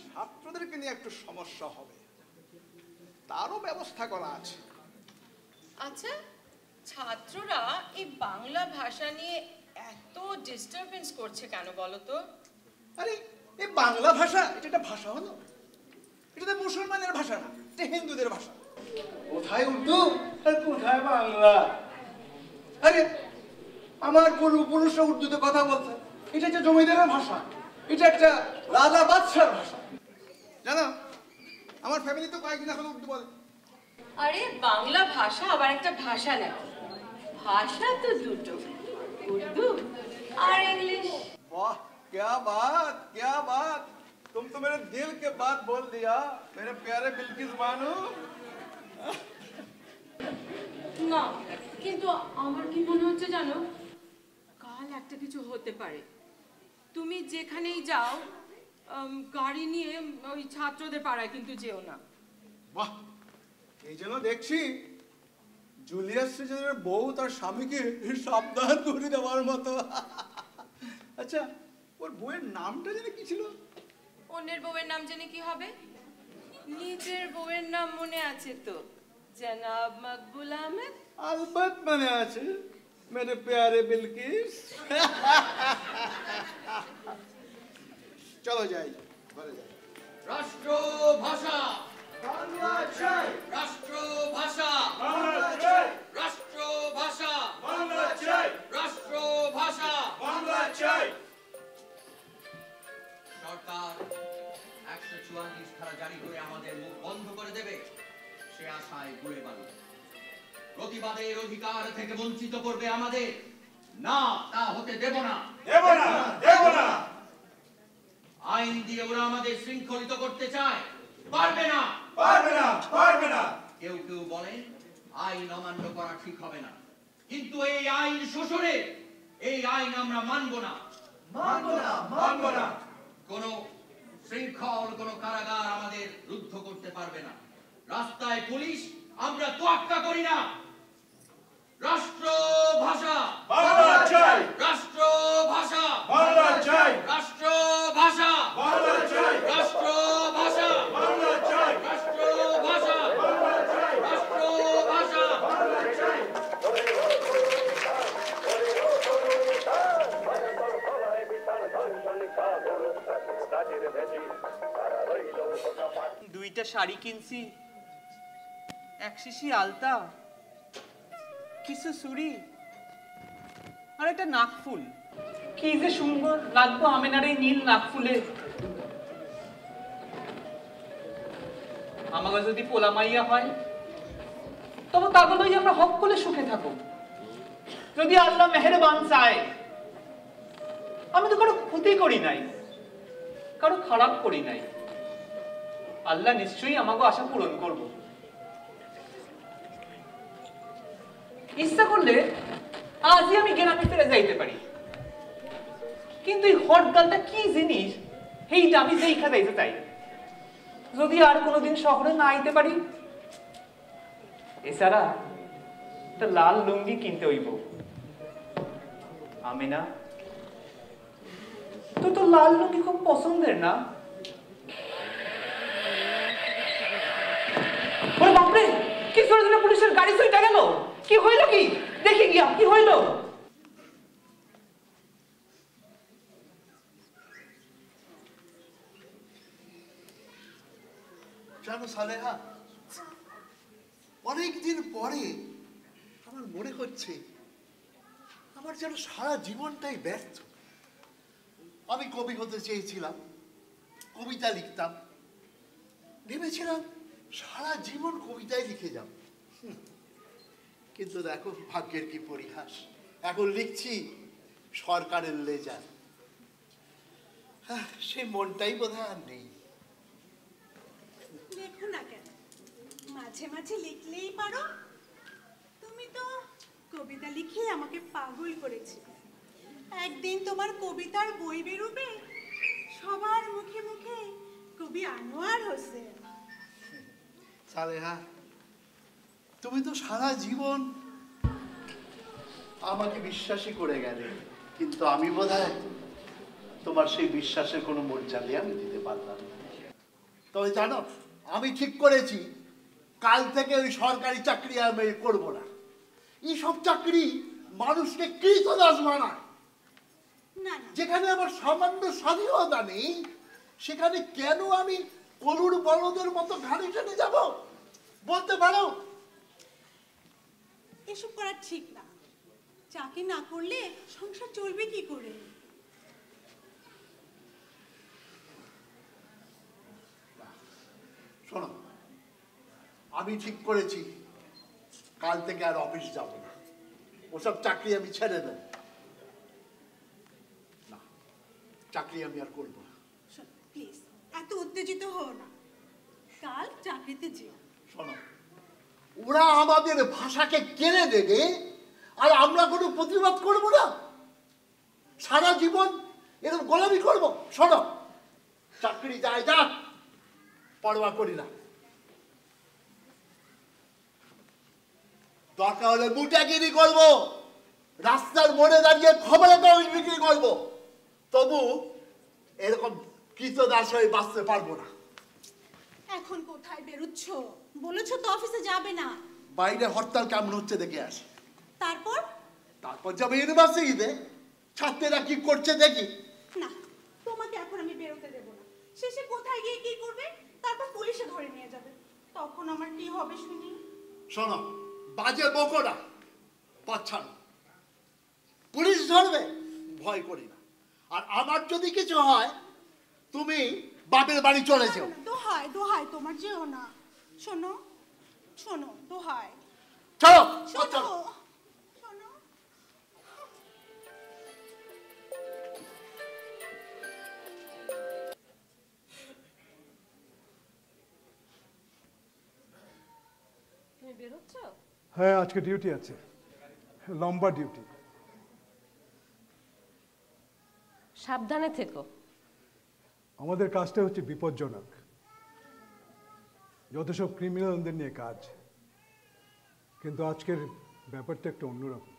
ছাত্রদেরকে নিয়ে একটু সমস্যা হবে, তারও ব্যবস্থা করা আছে। আচ্ছা, ছাত্ররা এই বাংলা ভাষা নিয়ে এত ডিস্টারবেন্স করছে কেন বলো তো? আরে এই বাংলা ভাষা এটা একটা ভাষা হলো? এটা তো মুসলমানের ভাষা না, এটা হিন্দুদের ভাষা। কোথায় উর্দু আর কোথায় বাংলা? আরে আমার পূর্বপুরুষরা উর্দুতে কথা বলছে, এটা একটা জমিদারের ভাষা, এটা একটা রাজা বাদশার ভাষা। জানো আমার ফ্যামিলি তো কয়েকদিন এখন উর্দু বলে। আরে বাংলা ভাষা আবার একটা ভাষা নাকি? ভাষা তো দুটো, উর্দু আর ইংলিশ। वाह क्या बात, क्या बात, तुम तो मेरे दिल के बात बोल दिया मेरे प्यारे बिल्किस बानू। না, কিন্তু আমার কি মনে হচ্ছে জানো, কাল একটা কিছু হতে পারে। তুমি যেখানেই যাও গাড়ি নিয়ে ওই ছাত্রদের পাড়ায় কিন্তু যেও না। বাহ, এই যেন দেখছি জুলিয়াস সিজারের বউ তার স্বামীকে সাবধান করে দেওয়ার মতো। আচ্ছা, ওর বউয়ের নামটা জানি কি ছিল? অন্যের বউয়ের নাম জেনে কি হবে? নিজের বউয়ের নাম মনে আছে তো, জনাব মকবুল আহমেদ। আলবত মনে আছে মেরে প্যারে বিলকিস। চলো যাই, ঘরে যাই। রাষ্ট্রভাষা বাংলা চাই, রাষ্ট্রভাষা বাংলা চাই, রাষ্ট্রভাষা বাংলা চাই, রাষ্ট্রভাষা বাংলা চাই। সরকার 144 ধারা জারি করে আমাদের মুখ বন্ধ করে দেবে, সে আশায় ঘুরে বাড়ি। প্রতিবাদের অধিকার থেকে বঞ্চিত করবে আমাদের, না তা হতে দেব না, দেব না, দেব না। আইন দিয়ে ওরা আমাদের শৃঙ্খলিত করতে চায়, পারবে না, পারবে না, পারবে না। কেউ কেউ বলেন আইন অমান্য করা ঠিক হবে না, কিন্তু এই আইন শোষণের, এই আইন আমরা মানব না, মানব না, মানব না। কোন শৃঙ্খল কোন কারাগার আমাদের রুদ্ধ করতে পারবে না। রাস্তায় পুলিশ আমরা তোয়াক্কা করি না। রাষ্ট্রভাষা বাংলা চাই, রাষ্ট্রভাষা বাংলা চাই, রাষ্ট্রভাষা বাংলা চাই, রাষ্ট্রভাষা বাংলা চাই, রাষ্ট্রভাষা বাংলা চাই, রাষ্ট্রভাষা বাংলা চাই। দুইটা শাড়ি কিনছি, এক শিশি আলতা, কিছু চুড়ি আর একটা নাকফুল। কি যে সুন্দর লাগতো আমেনার এই নীল নাকফুলে। আমাকে যদি পোলা মাইয়া হয় তবে তাকে লই আমরা হক করে সুখে থাকো। যদি আল্লাহ মেহেরবান চায়, আমি তো কারো ক্ষতি করি নাই, কারো খারাপ করি নাই, আল্লাহ নিশ্চয়ই আমাকে আশা পূরণ করব। ইচ্ছা করলে আজই আমি গ্রামে ফিরে যাইতে পারি, কিন্তু এই হরতালটা কি জিনিস এইটা আমি যেইখা যাইতে চাই। যদি আর কোনোদিন শহরে না আইতে পারি, এছাড়া একটা লাল লুঙ্গি কিনতে হইব। আমিনা, তুই তো লাল লুঙ্গি খুব পছন্দের না? ওরে বাপরে, কি করে দিলে পুলিশের গাড়ি চইটা গেল? কি হইল, কি দেখি গিয়া কি হইল? জানো সালেহা, অনেকদিন পরে আমার মনে হচ্ছে আমার যেন সারা জীবনটাই ব্যর্থ। আমি কবি হতে চেয়েছিলাম, কবিতা লিখতাম, ভেবেছিলাম সারা জীবন কবিতায় লিখে যাব। কিন্তু দেখো ভাগ্যের কি পরিহাস, এখন লিখছি সরকারের লেজার। সেই মনটাই বোধহয় আর নেই। লেখো না কেন, মাঝে মাঝে লিখলেই পারো। তুমি তো কবিতা লিখে আমাকে পাগল করেছি। একদিন তোমার কবিতার বই বেরোবে, সবার মুখে মুখে কবি আনোয়ার হোসেন। সালেহা, তুমি তো সারা জীবন আমাকে বিশ্বাসই করে গেলে, কিন্তু আমি বোধহয় তোমার সেই বিশ্বাসের কোনো মর্যাদা আমি দিতে পারলাম না। তবে জানো, আমি ঠিক করেছি কাল থেকে ওই সরকারি চাকরি আমি করব না। এইসব চাকরি মানুষকে কৃতদাস বানায়। যেখানে আমার সামান্য স্বাধীনতা নেই, সেখানে কেন আমি কলুর বলদের মতো ঘাড়ে টেনে যাব? বলতে পারো? এসব করা ঠিক না। চাকরি না করলে সংসার চলবে কি করে? শোনো, আমি ঠিক করেছি কাল থেকে আর অফিস যাব না। ওসব চাকরি আমি ছেড়ে দেব। না, চাকরি আমি আর করব না। প্লিজ এত উত্তেজিত হও না, কাল চাকরিতে যেও। শোনো, ওরা আমাদের ভাষাকে কেড়ে দেবে আর আমরা কোনো প্রতিবাদ করব না? সারা জীবন এরকম গোলামি করব? শোনো, চাকরি যায় যা, পরোয়া করি না। দরকার হলে মুটাগিরি করব, রাস্তার মোড়ে দাঁড়িয়ে খবরের কাগজ বিক্রি করব, তবু এরকম কৃতদাস হয়ে বাঁচতে পারবো না। এখন কোথায় বেরোচ্ছ? বলেছো তো অফিসে যাবে না। বাইরে হরতাল কেমন হচ্ছে দেখে আসি। তারপর? তারপর যাবে ইউনিভার্সিটিতে, ছাত্রীরা কি করছে দেখি। না, তোমাকে এখন আমি বেরোতে দেব না। শেষে কোথায় গিয়ে কি করবে, তারপর পুলিশে ধরে নিয়ে যাবে, তখন আমার কি হবে শুনি? শোনো, বাজে বকো না, পথ ছাড়ো। পুলিশ ধরবে, ভয় করি না। আর আমার যদি কিছু হয়, তুমি বাপের বাড়ি চলে যাও। দোহাই দোহাই তোমার, যেও না। শোনো শোনো, দোহাই। চলো শোনো। তুমি বেরোচ্ছ? হ্যাঁ, আজকে ডিউটি আছে, লম্বা ডিউটি। সাবধানে থেকো। আমাদের কাজটা হচ্ছে বিপজ্জনক, যত সব ক্রিমিনালদের নিয়ে কাজ, কিন্তু আজকের ব্যাপারটা একটু অন্যরকম।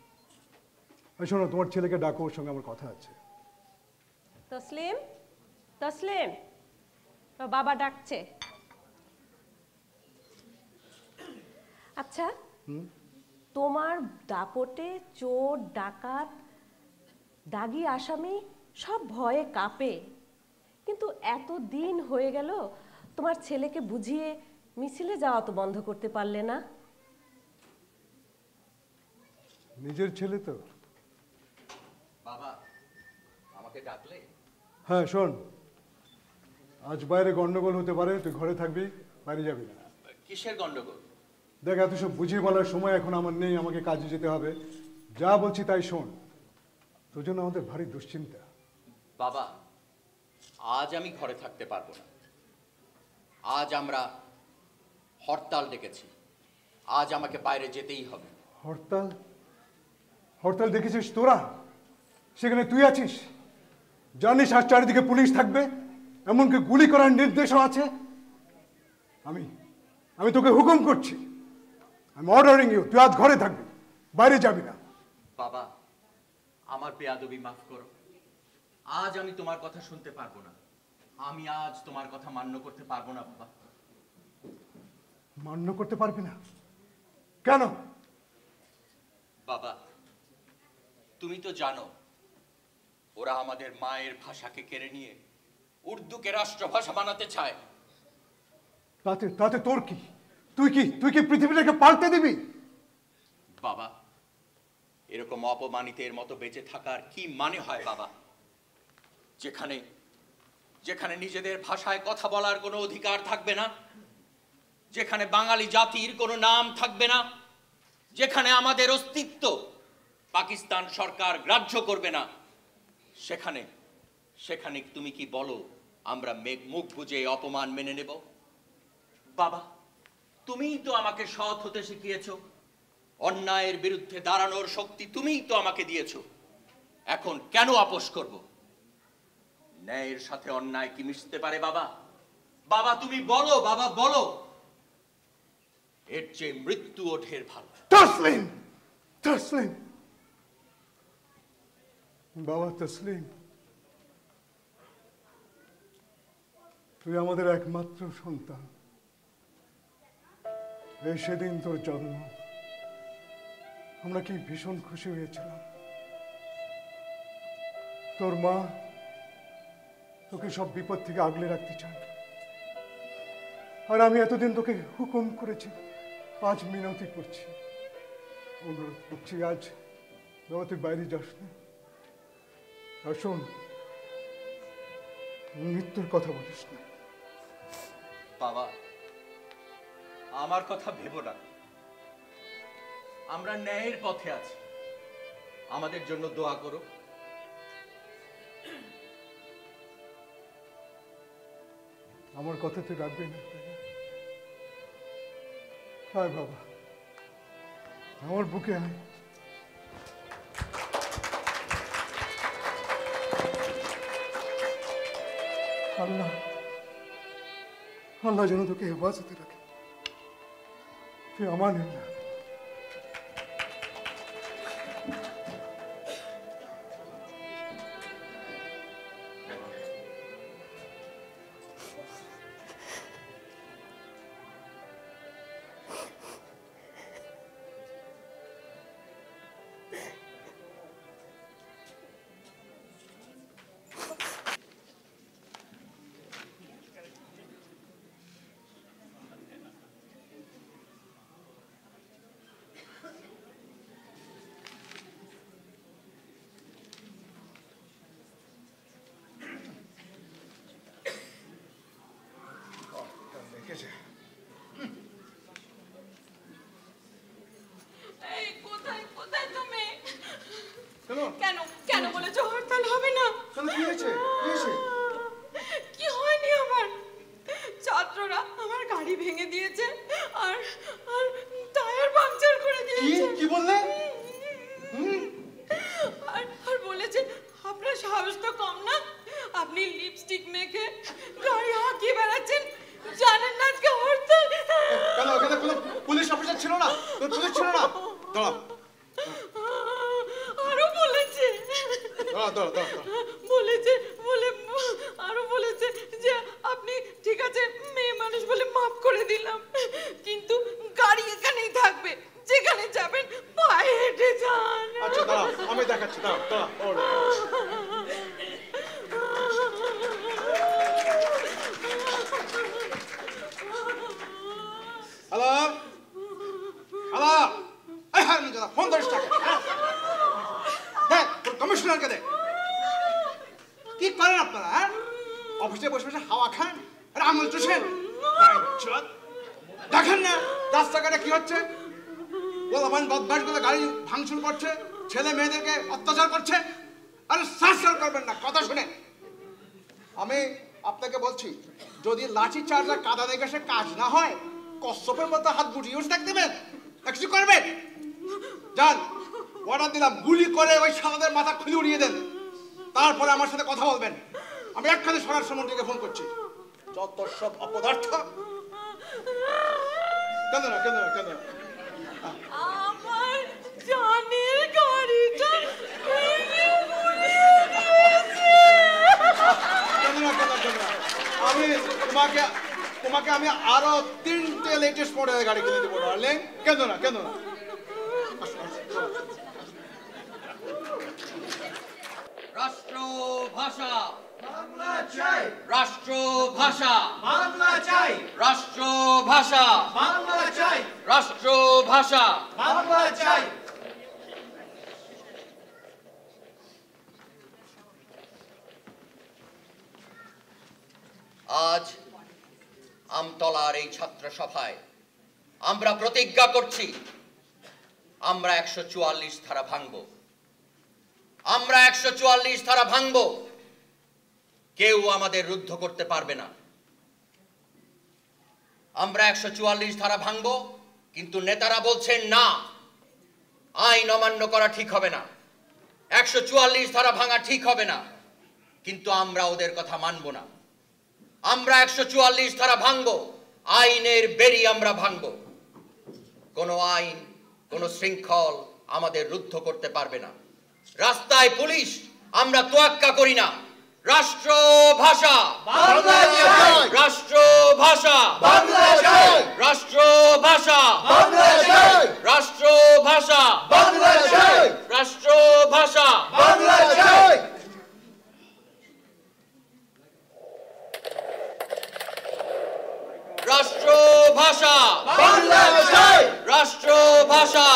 শোনো, তোমার ছেলেকে ডাকো, ওর সঙ্গে আমার কথা আছে। তসলিম, তসলিম, তোর বাবা ডাকছে। আচ্ছা, তোমার দাপটে চোর, ডাকাত, দাগি আসামি সব ভয়ে কাঁপে, কিন্তু এত দিন হয়ে গেল তোমার ছেলেকে বুঝিয়ে মিছিলে যাওয়া তো বন্ধ করতে পারলে না? নিজের ছেলে তো। বাবা, আমাকে ডাকলে? হ্যাঁ শোন, আজ বাইরে গন্ডগোল হতে পারে, তুই ঘরে থাকবি, বাইরে যাবি না। কিসের গন্ডগোল? দেখ, এত সব বুঝিয়ে বলার সময় এখন আমার নেই, আমাকে কাজে যেতে হবে। যা বলছি তাই শোন, তোর জন্য আমাদের ভারী দুশ্চিন্তা। বাবা, আজ আমি ঘরে থাকতে পারবো না। আজ আমরা হরতাল ডেকেছি, আজ আমাকে বাইরে যেতেই হবে। হরতাল? হরতাল দেখেছিস তোরা? সেখানে তুই আছিস, জানিস আজ চারিদিকে পুলিশ থাকবে, এমনকি গুলি করার নির্দেশও আছে। আমি তোকে হুকুম করছি, আমি অর্ডারিং ইউ, তুই আজ ঘরে থাকবি, বাইরে যাবি না। বাবা, আমার বেয়াদবি মাফ করো। আজ আমি তোমার কথা শুনতে পারবো না। আমি আজ তোমার কথা মান্য করতে পারবো না বাবা। মান্য করতে পারবি না? কেন? বাবা, তুমি তো জানো ওরা আমাদের মায়ের ভাষাকে কেড়ে নিয়ে উর্দুকে রাষ্ট্রভাষা বানাতে চায়। তাতে তোর কি? তুই কি পৃথিবীটাকে পাল্টে দিবি? বাবা, এরকম অপমানিতের মতো বেঁচে থাকার কি মানে হয় বাবা? যেখানে নিজেদের ভাষায় কথা বলার কোনো অধিকার থাকবে না, যেখানে বাঙালি জাতির কোনো নাম থাকবে না, যেখানে আমাদের অস্তিত্ব পাকিস্তান সরকার গ্রাহ্য করবে না, সেখানে তুমি কি বলো আমরা মুখ বুজে অপমান মেনে নেব? বাবা, তুমিই তো আমাকে সৎ হতে শিখিয়েছো, অন্যায়ের বিরুদ্ধে দাঁড়ানোর শক্তি তুমিই তো আমাকে দিয়েছো। এখন কেন আপোষ করব? ন্যায়ের সাথে অন্যায় কি মিশতে পারে বাবা? বাবা তুমি বলো, বাবা বলো। এর চেয়ে মৃত্যুও ঢের ভালো। তসলিম, তসলিম, বাবা তসলিম, তুই আমাদের একমাত্র সন্তান। এই সেদিন তোর জন্ম, আমরা কি ভীষণ খুশি হয়েছিলাম। তোর মা তোকে সব বিপদ থেকে আগলে রাখতে চান, আর আমি এতদিন তোকে হুকুম করেছি, আজ মিনতি করছি, অনুরোধ করছি, আজ বাবা তুই বাইরে যাস না। আর শোন, মৃত্যুর কথা বলিস না। বাবা, আমার কথা ভেবো না, আমরা ন্যায়ের পথে আছি, আমাদের জন্য দোয়া করো। আমার কথা তুই রাখবি না? আয় বাবা, আমার বুকে আয়। আল্লাহ, আল্লাহ যেন তোকে হেফাজতে রাখে। তুই আমার না। কেন কেন বলেছো হরতাল হবে না? কি হয়নি আমার? ছাত্ররা আমার গাড়ি ভেঙে দিয়েছে আর আর টায়ার পাংচার করে দিয়েছে। কি বললে? আর বলেছে আপনার সাহস তো কম না, আপনি লিপস্টিক মেখে গাড়ি হাঁকিয়ে বেড়াচ্ছেন, জানেন না আজকে হরতাল। কেন ওখানে কোনো পুলিশ অফিসার ছিল না? পুলিশ ছিল না? দাঁড়াও। আরো বলেছে আরো বলেছে যে আপনি ঠিক আছে মেয়ে মানুষ বলে মাফ করে দিলাম, কিন্তু গাড়ি এখানেই থাকবে, যেখানে যাবেন পায়ে হেঁটে যান। আচ্ছা দাঁড়াও, আমি দেখাচ্ছি, দাঁড়াও। হ্যালো হ্যালো, এই হার মিজাদা ফোন ধরিস টাকা। হ্যাঁ, তোর কমিশনারকে দে। কি করেন আপনারা? হ্যাঁ, অফিসে বসে বসে হাওয়া খান আর আঙুল চুষেন। দেখেন না রাস্তাঘাটে কি হচ্ছে? বলবান বদমাশগুলো গাড়ি ভাঙচুর করছে, ছেলে মেয়েদেরকে অত্যাচার করছে। আরে সার করবেন না, কথা শুনে। আমি আপনাকে বলছি, যদি লাঠি চার্জ আর কাদা দেখে সে কাজ না হয়, কচ্ছপের মতো হাত গুটিয়ে বসে থাকতে দেবেন? কিছু করবেন? যান, অর্ডার দিলাম, গুলি করে ওই শালাদের মাথা খুলে উড়িয়ে দেন, তারপরে আমার সাথে কথা বলবেন। আমি একখানে স্বরাষ্ট্রমন্ত্রীকে ফোন করছি। যত সব অপদার্থ। কেন না আমার জানের গাড়িটা আমি তোমাকে আমি আরো 3টে লেটেস্ট মডেলের গাড়ি কিনে দেবো ডার্লিং। কেন না রাষ্ট্রভাষা বাংলা চাই, রাষ্ট্রভাষা বাংলা চাই, রাষ্ট্রভাষা বাংলা চাই, রাষ্ট্রভাষা বাংলা চাই। আজ আমতলার এই ছাত্র সভায় আমরা প্রতিজ্ঞা করছি, আমরা 144 ধারা ভাঙব। আমরা 144 ধারা ভাঙব, কেউ আমাদের রুদ্ধ করতে পারবে না। আমরা 144 ধারা ভাঙব, কিন্তু নেতারা বলছেন না, আইন অমান্য করা ঠিক হবে না, 144 ধারা ভাঙা ঠিক হবে না, কিন্তু আমরা ওদের কথা মানব না। আমরা 144 ধারা ভাঙব, আইনের বেরি আমরা ভাঙব। কোনো আইন, কোনো শৃঙ্খল আমাদের রুদ্ধ করতে পারবে না। রাস্তায় পুলিশ আমরা তোয়াক্কা করি না। রাষ্ট্র ভাষা রাষ্ট্র ভাষা রাষ্ট্র ভাষা রাষ্ট্র ভাষা রাষ্ট্র ভাষা রাষ্ট্র ভাষা রাষ্ট্র ভাষা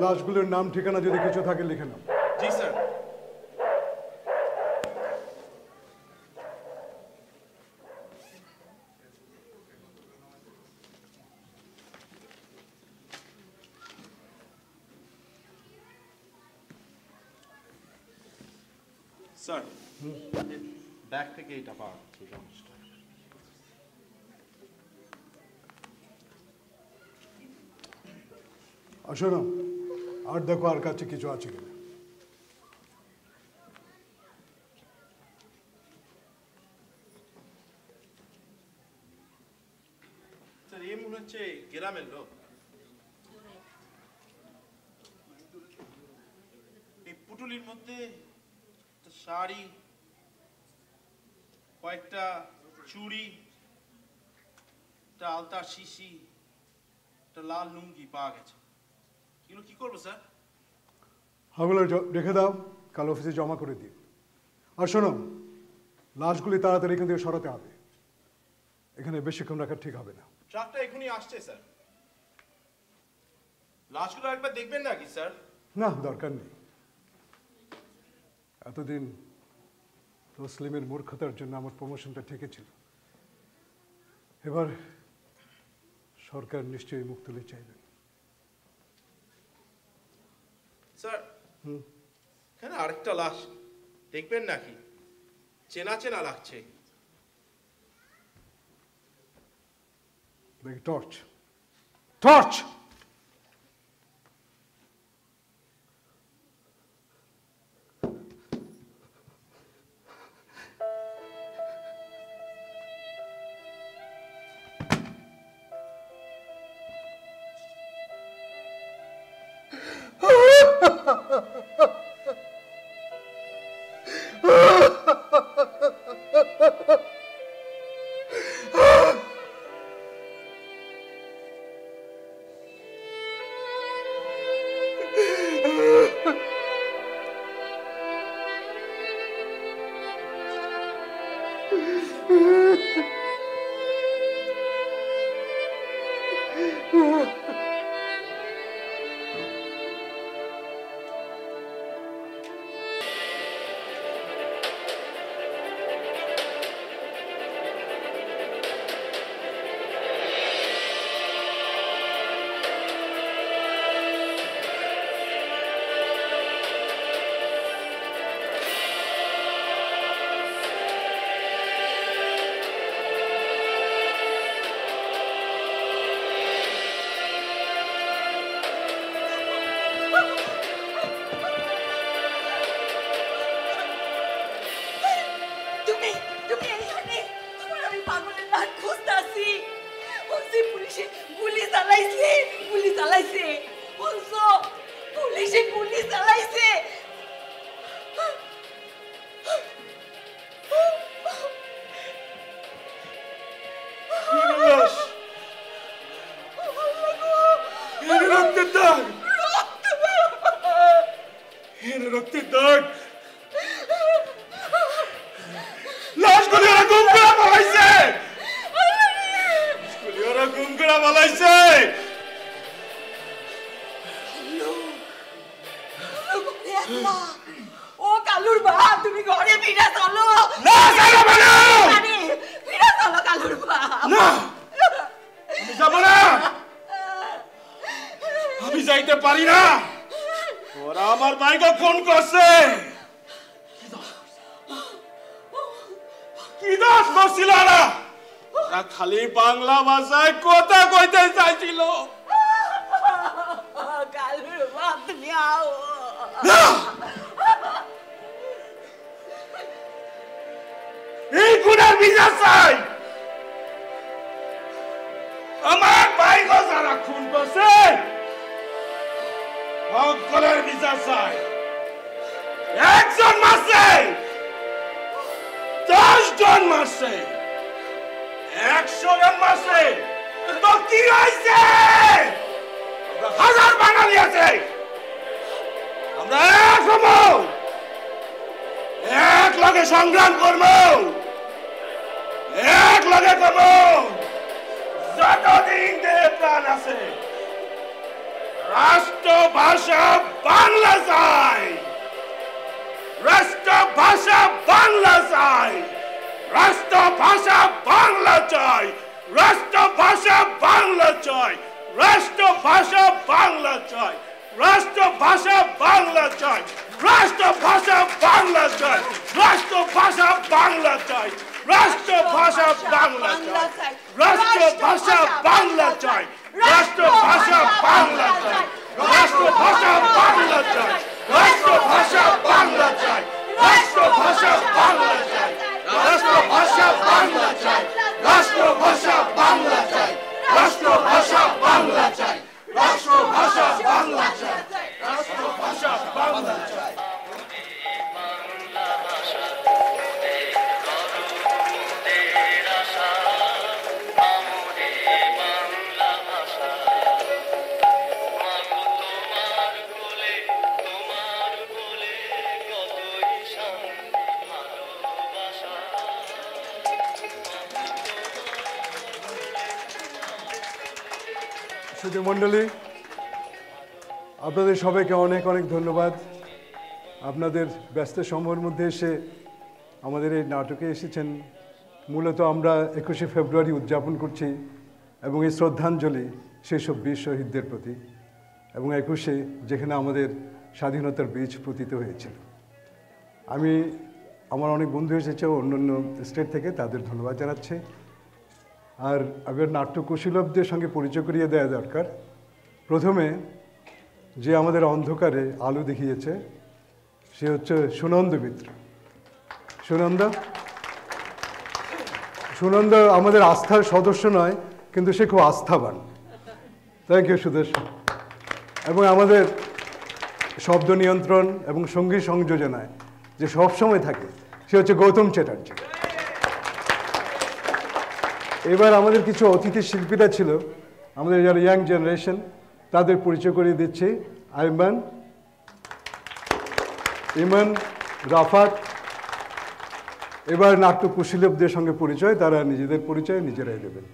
লাশগুলোর নাম ঠিকানা যদি কিছু থাকে লিখে নাও। জি স্যার। স্যার ব্যাগ থেকে এটা পাওয়া কাগজটা। আসো না, আর দেখো আর কাছে কিছু আছে কিনা। স্যার এই মনে হচ্ছে গ্রামের লোক। এই পুটুলির মধ্যে শাড়ি, কয়েকটা চুড়ি, একটা আলতার শিশি, একটা লাল লুঙ্গি পাওয়া গেছে। এগুলো কি করবো স্যার? ওগুলো রেখে দাও, কাল অফিসে জমা করে দিই। আর শোনো, লাশগুলি তাড়াতাড়ি এখান থেকে সরাতে হবে, এখানে বেশিক্ষণ রাখা ঠিক হবে না। ট্রাকটা এখনই আসছে স্যার। লাশগুলো একবার দেখবেন নাকি স্যার? না, দরকার নেই। এতদিন তসলিমের মূর্খতার জন্য আমার প্রমোশনটা ঠেকেছিল। এবার সরকার নিশ্চয়ই মুখ তুলে চাইবে। স্যার এখানে আরেকটা লাশ দেখবেন নাকি? চেনা চেনা লাগছে। দেখি টর্চ, টর্চ। রক্তের দাগ, লাশগুলি ওরা গুম করে পালাইছে, ওরা গুম করে পালাইছে। ও কালুর বা, তুমি ঘরে ফিরে চলো। না যাবো না, ফিরে চলো কালুর বা। না আমি যাব না, আমি যাইতে পারি না। ওরা আমার ভাইকে ফোন করছে। কি দোষ করছিল ওরা? ওরা খালি বাংলা ভাষায় কথা কইতে চাইছিল। কালুর বা তুমি আও। এই গুণের বিচার চাই। আমার ভাইকে যারা খুন করছে সকলের বিচার চাই। একজন মারছে, 10 জন মারছে, 100 জন মারছে, তো কি হয়েছে? হাজার বাঙালি আছে, আমরা এক হবো, এক লগে সংগ্রাম করবো, এক লগে করবো যতদিন দেহে প্রাণ আছে। রাষ্ট্রভাষা বাংলা চাই, রাষ্ট্রভাষা বাংলা চাই, রাষ্ট্রভাষা বাংলা চাই, রাষ্ট্রভাষা বাংলা চাই, রাষ্ট্রভাষা বাংলা চাই, রাষ্ট্রভাষা বাংলা চাই, রাষ্ট্রভাষা বাংলা চাই, রাষ্ট্রভাষা বাংলা চাই, রাষ্ট্রভাষা বাংলা চাই, রাষ্ট্রভাষা বাংলা চাই, রাষ্ট্রভাষা বাংলা চাই, রাষ্ট্রভাষা বাংলা চাই, রাষ্ট্রভাষা বাংলা চাই, রাষ্ট্রভাষা বাংলা চাই, রাষ্ট্রভাষা বাংলা চাই, রাষ্ট্রভাষা বাংলা চাই, রাষ্ট্রভাষা বাংলা চাই, রাষ্ট্রভাষা বাংলা চাই, রাষ্ট্রভাষা বাংলা চাই। সুধী মণ্ডলী, আপনাদের সবাইকে অনেক অনেক ধন্যবাদ। আপনাদের ব্যস্ত সময়ের মধ্যে এসে আমাদের এই নাটকে এসেছেন। মূলত আমরা 21শে ফেব্রুয়ারি উদযাপন করছি এবং এই শ্রদ্ধাঞ্জলি সেসব বীর শহীদদের প্রতি, এবং 21শে যেখানে আমাদের স্বাধীনতার বীজ পতিত হয়েছিল। আমি আমার অনেক বন্ধু এসেছে অন্যান্য স্টেট থেকে, তাদের ধন্যবাদ জানাচ্ছি। আর আবার নাট্য কুশীলবদের সঙ্গে পরিচয় করিয়ে দেওয়া দরকার। প্রথমে যে আমাদের অন্ধকারে আলো দেখিয়েছে সে হচ্ছে সুনন্দ মিত্র। সুনন্দ আমাদের আস্থার সদস্য নয়, কিন্তু সে খুব আস্থাবান। Thank you Sudesh. এবং আমাদের শব্দ নিয়ন্ত্রণ এবং সঙ্গীত সংযোজনায় যে সবসময় থাকে সে হচ্ছে গৌতম চ্যাটার্জি। এবার আমাদের কিছু অতিথি শিল্পীরা ছিল, আমাদের যারা ইয়াং জেনারেশন, তাদের পরিচয় করিয়ে দিচ্ছি। ইমান, রাফাত। এবার নাট্য কুশীলবদের সঙ্গে পরিচয়, তারা নিজেদের পরিচয় নিজেরাই দেবেন।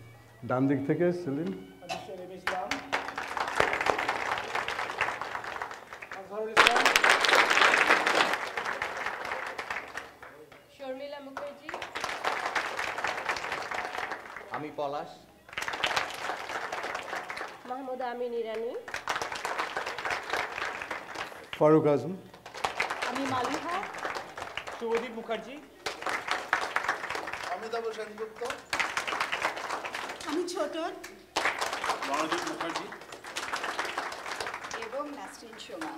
ডান দিক থেকে সেলিম, শর্মিলা মুখার্জি, আমি পলাশ, মাহমুদা আমিন ইরানি, ফারুক আজম, আমি মালিহা, শুভদীপ মুখার্জি, অমিতাভ সেনগুপ্ত, আমি ছোটন, রণদীপ মুখার্জি এবং নাসরিন সোমা।